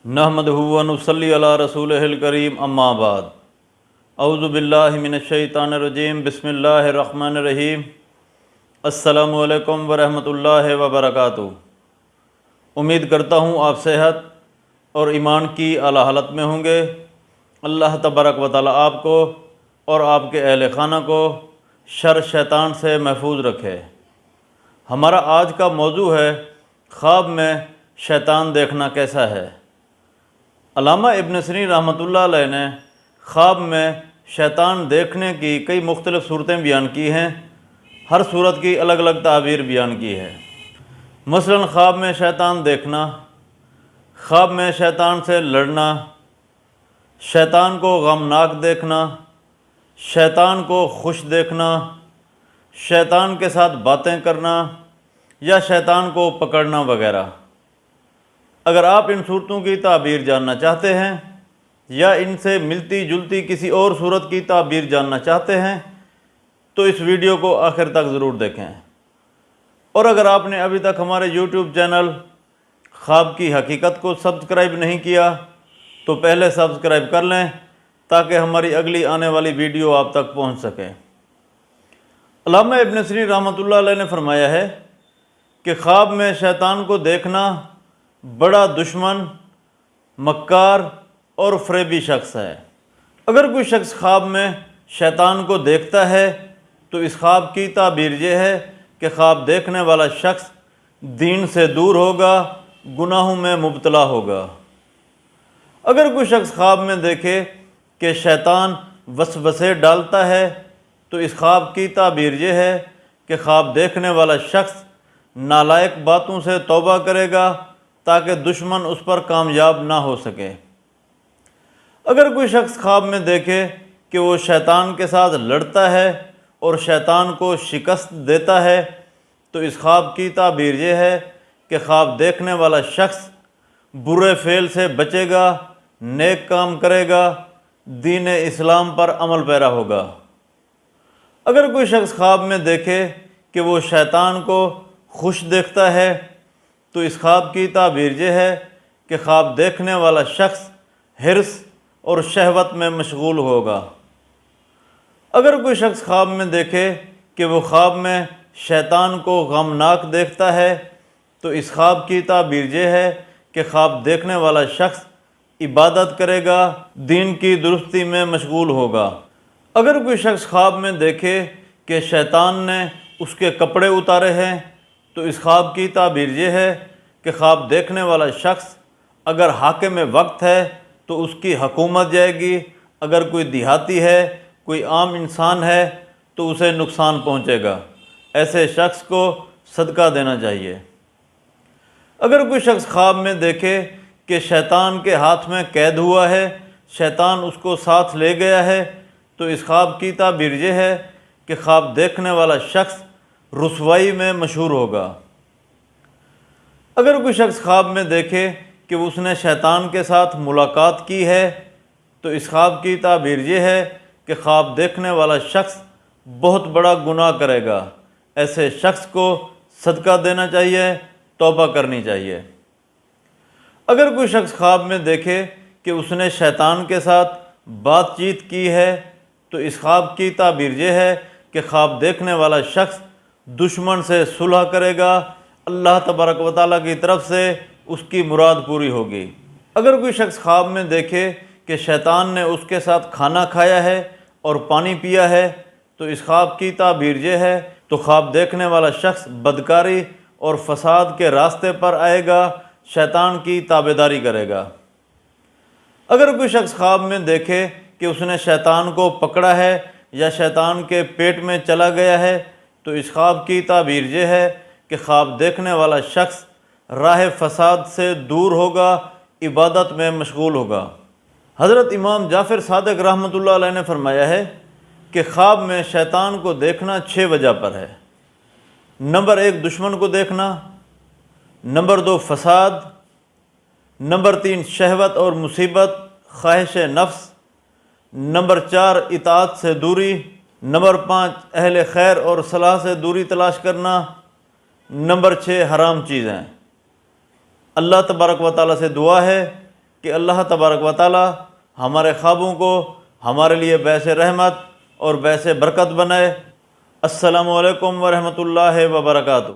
نحمدہ و نصلی علی رسولہ الکریم اما بعد اعوذ باللہ من الشیطان الرجیم بسم اللہ الرحمن الرحیم السلام علیکم ورحمۃ اللہ وبرکاتہ۔ امید کرتا ہوں آپ صحت اور ایمان کی اعلیٰ حالت میں ہوں گے۔ اللہ تبارک و تعالیٰ آپ کو اور آپ کے اہل خانہ کو شر شیطان سے محفوظ رکھے۔ ہمارا آج کا موضوع ہے خواب میں شیطان دیکھنا کیسا ہے۔ علامہ ابن سیرین رحمۃ اللہ علیہ نے خواب میں شیطان دیکھنے کی کئی مختلف صورتیں بیان کی ہیں۔ ہر صورت کی الگ الگ تعبیر بیان کی ہے۔ مثلاً خواب میں شیطان دیکھنا، خواب میں شیطان سے لڑنا، شیطان کو غمناک دیکھنا، شیطان کو خوش دیکھنا، شیطان کے ساتھ باتیں کرنا یا شیطان کو پکڑنا وغیرہ۔ اگر آپ ان صورتوں کی تعبیر جاننا چاہتے ہیں یا ان سے ملتی جلتی کسی اور صورت کی تعبیر جاننا چاہتے ہیں تو اس ویڈیو کو آخر تک ضرور دیکھیں۔ اور اگر آپ نے ابھی تک ہمارے یوٹیوب چینل خواب کی حقیقت کو سبسکرائب نہیں کیا تو پہلے سبسکرائب کر لیں تاکہ ہماری اگلی آنے والی ویڈیو آپ تک پہنچ سکے۔ علامہ ابن سیرین رحمۃ اللہ علیہ نے فرمایا ہے کہ خواب میں شیطان کو دیکھنا بڑا دشمن، مکار اور فریبی شخص ہے۔ اگر کوئی شخص خواب میں شیطان کو دیکھتا ہے تو اس خواب کی تعبیر یہ ہے کہ خواب دیکھنے والا شخص دین سے دور ہوگا، گناہوں میں مبتلا ہوگا۔ اگر کوئی شخص خواب میں دیکھے کہ شیطان وسوسے ڈالتا ہے تو اس خواب کی تعبیر یہ ہے کہ خواب دیکھنے والا شخص نالائق باتوں سے توبہ کرے گا تاکہ دشمن اس پر کامیاب نہ ہو سکے۔ اگر کوئی شخص خواب میں دیکھے کہ وہ شیطان کے ساتھ لڑتا ہے اور شیطان کو شکست دیتا ہے تو اس خواب کی تعبیر یہ ہے کہ خواب دیکھنے والا شخص برے فعل سے بچے گا، نیک کام کرے گا، دین اسلام پر عمل پیرا ہوگا۔ اگر کوئی شخص خواب میں دیکھے کہ وہ شیطان کو خوش دیکھتا ہے تو اس خواب کی تعبیر یہ ہے کہ خواب دیکھنے والا شخص حرص اور شہوت میں مشغول ہوگا۔ اگر کوئی شخص خواب میں دیکھے کہ وہ خواب میں شیطان کو غمناک دیکھتا ہے تو اس خواب کی تعبیر یہ ہے کہ خواب دیکھنے والا شخص عبادت کرے گا، دین کی درستی میں مشغول ہوگا۔ اگر کوئی شخص خواب میں دیکھے کہ شیطان نے اس کے کپڑے اتارے ہیں تو اس خواب کی تعبیر یہ ہے کہ خواب دیکھنے والا شخص اگر حاکم وقت ہے تو اس کی حکومت جائے گی، اگر کوئی دیہاتی ہے، کوئی عام انسان ہے تو اسے نقصان پہنچے گا۔ ایسے شخص کو صدقہ دینا چاہیے۔ اگر کوئی شخص خواب میں دیکھے کہ شیطان کے ہاتھ میں قید ہوا ہے، شیطان اس کو ساتھ لے گیا ہے تو اس خواب کی تعبیر یہ ہے کہ خواب دیکھنے والا شخص رسوائی میں مشہور ہوگا۔ اگر کوئی شخص خواب میں دیکھے کہ اس نے شیطان کے ساتھ ملاقات کی ہے تو اس خواب کی تعبیر یہ ہے کہ خواب دیکھنے والا شخص بہت بڑا گناہ کرے گا۔ ایسے شخص کو صدقہ دینا چاہیے، توبہ کرنی چاہیے۔ اگر کوئی شخص خواب میں دیکھے کہ اس نے شیطان کے ساتھ بات چیت کی ہے تو اس خواب کی تعبیر یہ ہے کہ خواب دیکھنے والا شخص دشمن سے صلح کرے گا، اللہ تبارک و تعالیٰ کی طرف سے اس کی مراد پوری ہوگی۔ اگر کوئی شخص خواب میں دیکھے کہ شیطان نے اس کے ساتھ کھانا کھایا ہے اور پانی پیا ہے تو اس خواب کی تعبیر یہ ہے تو خواب دیکھنے والا شخص بدکاری اور فساد کے راستے پر آئے گا، شیطان کی تابعداری کرے گا۔ اگر کوئی شخص خواب میں دیکھے کہ اس نے شیطان کو پکڑا ہے یا شیطان کے پیٹ میں چلا گیا ہے تو اس خواب کی تعبیر یہ ہے کہ خواب دیکھنے والا شخص راہ فساد سے دور ہوگا، عبادت میں مشغول ہوگا۔ حضرت امام جعفر صادق رحمۃ اللہ علیہ نے فرمایا ہے کہ خواب میں شیطان کو دیکھنا 6 وجہ پر ہے۔ نمبر 1 دشمن کو دیکھنا، نمبر 2 فساد، نمبر 3 شہوت اور مصیبت، خواہش نفس، نمبر 4 اطاعت سے دوری، نمبر 5 اہل خیر اور صلاح سے دوری تلاش کرنا، نمبر 6 حرام چیزیں۔ اللہ تبارک و تعالیٰ سے دعا ہے کہ اللہ تبارک و تعالی ہمارے خوابوں کو ہمارے لیے باعث رحمت اور باعث برکت بنائے۔ السلام علیکم ورحمۃ اللہ وبرکاتہ۔